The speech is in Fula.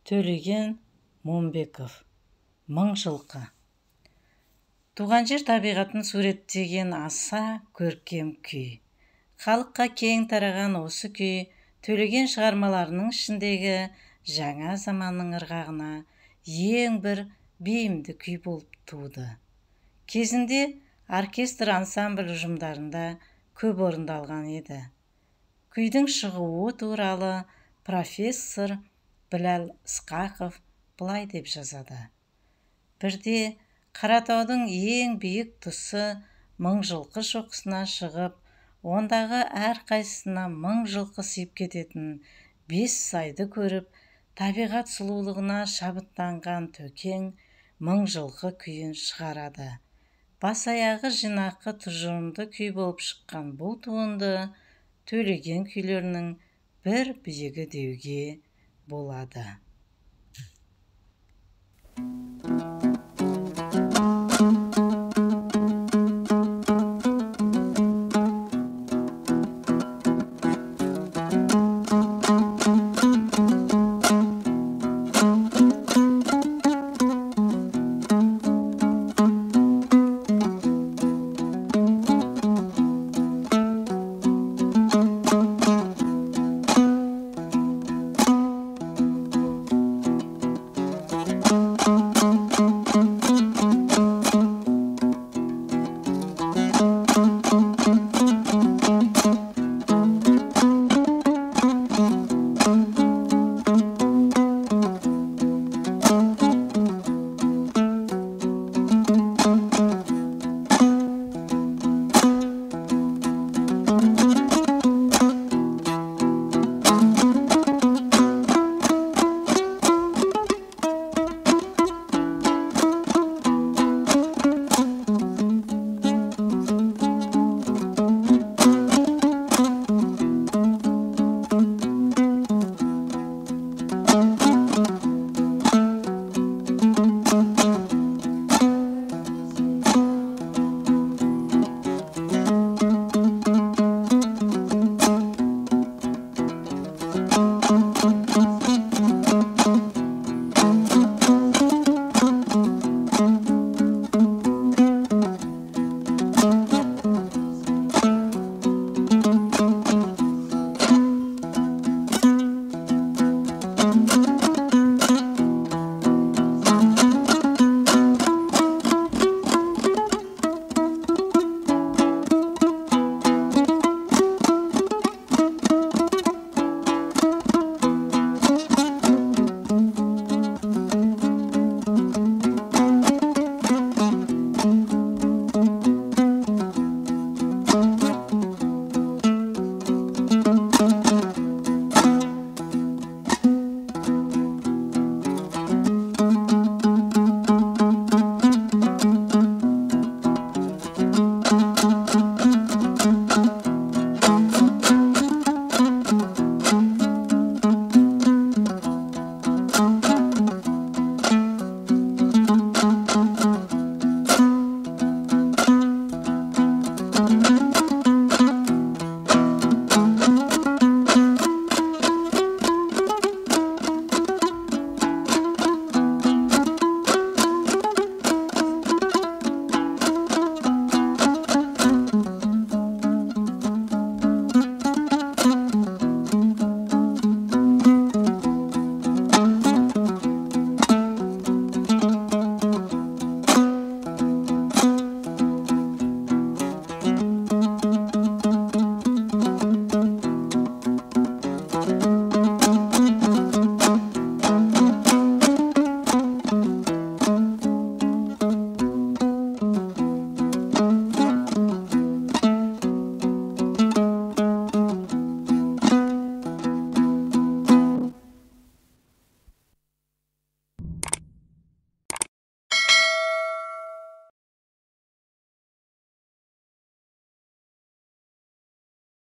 Төлеген Момбеков. Мың жылқы. Туған жер табиғатын суреттеген аса көркем күй. Халыққа кең тараған осы күй Төлеген шығармаларының ішіндегі жаңа заманның ырғағына ең бір бейімді күй болып туды. Кезінде оркестр ансамбль ұжымдарында көп орындалған еді. Күйдің шығуы туралы профессор Біләл Ысқақов былай деп жазады. Бірде Қаратаудың ең биік тұсы мың жылқы шоқысына шығып, ондағы әрқайсысына мың жылқы сыйып кететін 5 сайды көріп, табиғат сұлулығына шабыттанған Төкең мың жылқы күйін шығарады. Бас-аяғы жинақы тұжырымды күй болып шыққан бұл туынды Төлеген күйлерінің бір биігі деуге болады.